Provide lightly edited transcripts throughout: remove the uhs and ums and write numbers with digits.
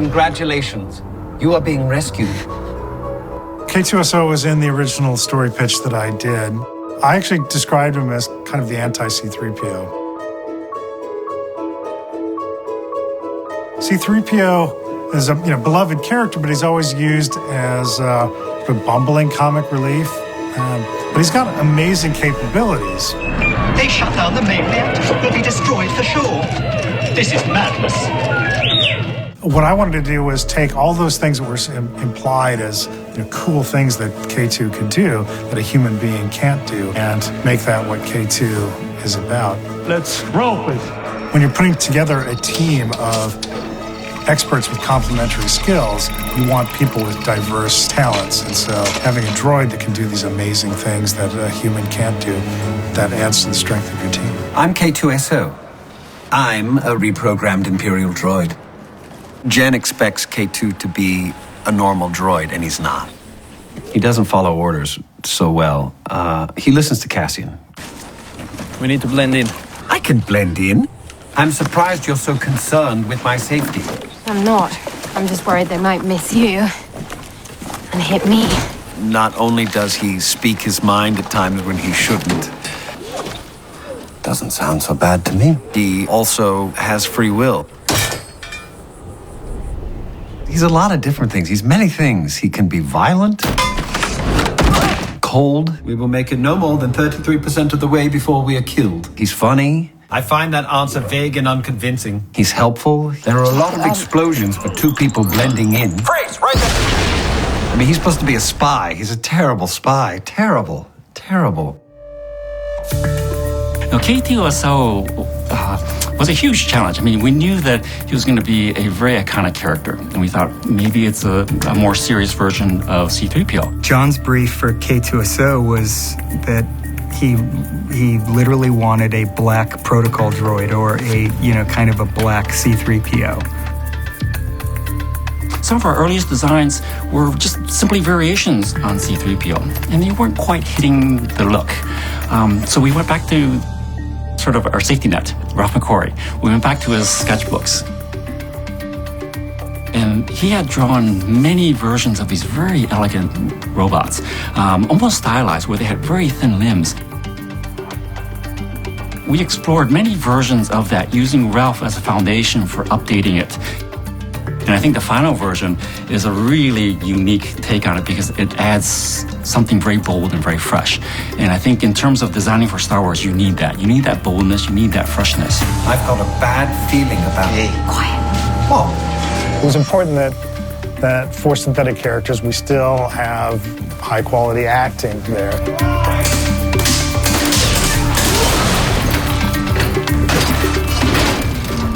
Congratulations. You are being rescued. K2SO was in the original story pitch that I did. I actually described him as kind of the anti-C3PO. C3PO is a beloved character, but he's always used as a bumbling comic relief. But he's got amazing capabilities. They shut down the main reactor. We'll be destroyed for sure. This is madness. What I wanted to do was take all those things that were implied as cool things that K2 could do that a human being can't do, and make that what K2 is about. Let's roll it. When you're putting together a team of experts with complementary skills, you want people with diverse talents. And so having a droid that can do these amazing things that a human can't do, that adds to the strength of your team. I'm K2SO. I'm a reprogrammed Imperial droid. Jen expects K2 to be a normal droid, and he's not. He doesn't follow orders so well. He listens to Cassian. We need to blend in. I can blend in. I'm surprised you're so concerned with my safety. I'm not. I'm just worried they might miss you and hit me. Not only does he speak his mind at times when he shouldn't. Doesn't sound so bad to me. He also has free will. He's a lot of different things. He's many things. He can be violent, cold. We will make it no more than 33% of the way before we are killed. He's funny. I find that answer vague and unconvincing. He's helpful. There are a lot of explosions, but two people blending in. Freeze, right there. I mean, he's supposed to be a spy. He's a terrible spy. Terrible. Terrible. Now, K2SO was a huge challenge. I mean, we knew that he was going to be a very iconic character, and we thought maybe it's a more serious version of C-3PO. John's brief for K2SO was that he literally wanted a black protocol droid, or a kind of a black C-3PO. Some of our earliest designs were just simply variations on C-3PO, and they weren't quite hitting the look. So we went back to sort of our safety net, Ralph McQuarrie. We went back to his sketchbooks. And he had drawn many versions of these very elegant robots, almost stylized, where they had very thin limbs. We explored many versions of that, using Ralph as a foundation for updating it. And I think the final version is a really unique take on it because it adds something very bold and very fresh. And I think in terms of designing for Star Wars, you need that. You need that boldness, you need that freshness. I've got a bad feeling about it. Quiet. Well, It was important that for synthetic characters, we still have high-quality acting there.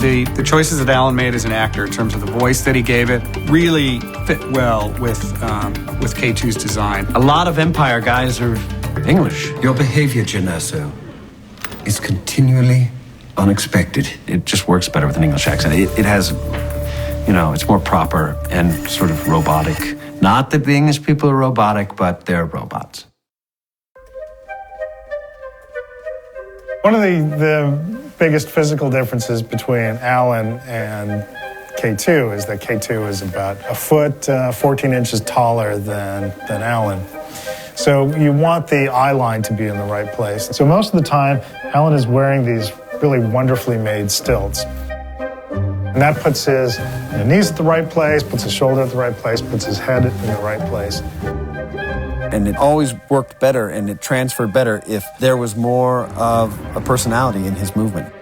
The choices that Alan made as an actor in terms of the voice that he gave it really fit well with K2's design. a lot of Empire guys are English. Your behavior, Geneso, is continually unexpected. It just works better with an English accent. It has, it's more proper and sort of robotic. Not that the English people are robotic, but they're robots. One of the biggest physical differences between Alan and K2 is that K2 is about a foot, 14 inches taller than Alan. So you want the eye line to be in the right place. So most of the time, Alan is wearing these really wonderfully made stilts. And that puts his knees at the right place, puts his shoulder at the right place, puts his head in the right place. And it always worked better and it transferred better if there was more of a personality in his movement.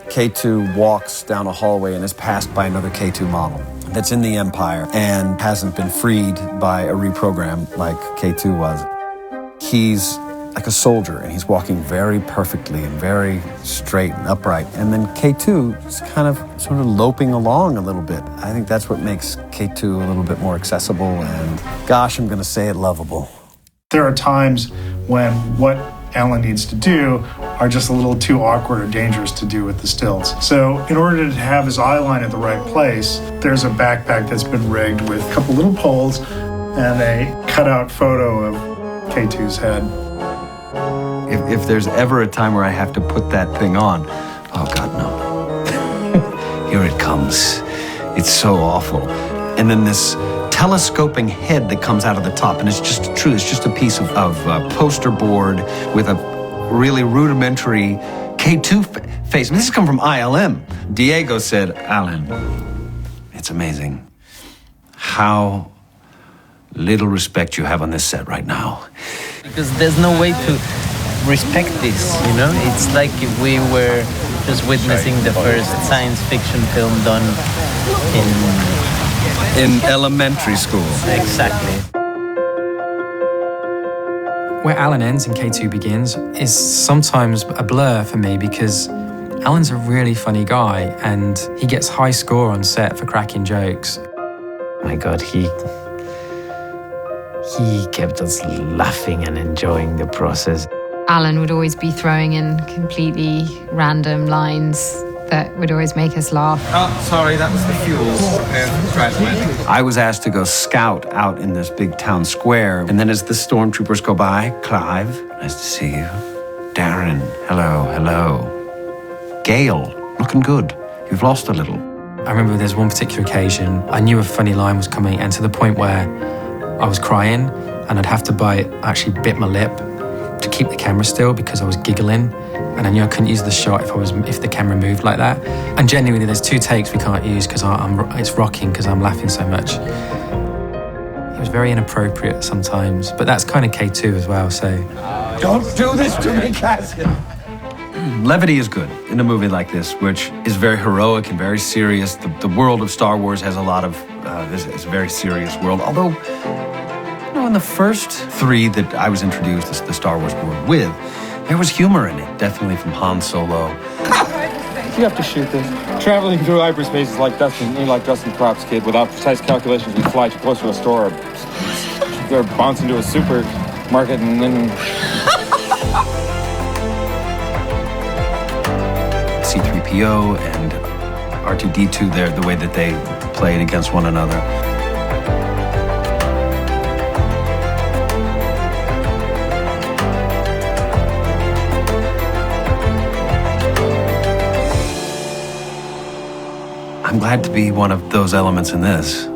K2 walks down a hallway and is passed by another K2 model that's in the Empire and hasn't been freed by a reprogram like K2 was. He's like a soldier and he's walking very perfectly and very straight and upright. And then K2 is kind of sort of loping along a little bit. I think that's what makes K2 a little bit more accessible and, gosh, I'm going to say it, lovable. There are times when what Alan needs to do are just a little too awkward or dangerous to do with the stilts. So in order to have his eye line at the right place, there's a backpack that's been rigged with a couple little poles and a cutout photo of K2's head. If there's ever a time where I have to put that thing on, oh God, no. Here it comes. It's so awful. And then this telescoping head that comes out of the top, and it's just a piece of poster board with a really rudimentary K2 face. And this has come from ILM. Diego said, Alan, it's amazing how little respect you have on this set right now. Because there's no way to respect this, you know? It's like if we were just witnessing the first science fiction film done in elementary school. Exactly. Where Alan ends and K2 begins is sometimes a blur for me because Alan's a really funny guy and he gets high score on set for cracking jokes. My God, he kept us laughing and enjoying the process. Alan would always be throwing in completely random lines that would always make us laugh. Oh, sorry, that was the fuels. I was asked to go scout out in this big town square, and then as the stormtroopers go by, Clive, nice to see you. Darren, hello. Gail, looking good. You've lost a little. I remember there's one particular occasion, I knew a funny line was coming, and to the point where I was crying, and I'd have to actually bit my lip to keep the camera still because I was giggling, and I knew I couldn't use the shot if the camera moved like that. And genuinely, there's 2 takes we can't use because it's rocking because I'm laughing so much. It was very inappropriate sometimes, but that's kind of K2 as well. So don't do this to me, Cassian. Levity is good in a movie like this, which is very heroic and very serious. The world of Star Wars has a lot of it's a very serious world. Although, in the first 3 that I was introduced to the Star Wars world with, there was humor in it, definitely from Han Solo. You have to shoot this. Traveling through hyperspace is like Dustin Crops, kid. Without precise calculations, we fly too close to a store. Or bounce into a supermarket and then... C-3PO and R2-D2, the way that they played against one another. I'm glad to be one of those elements in this.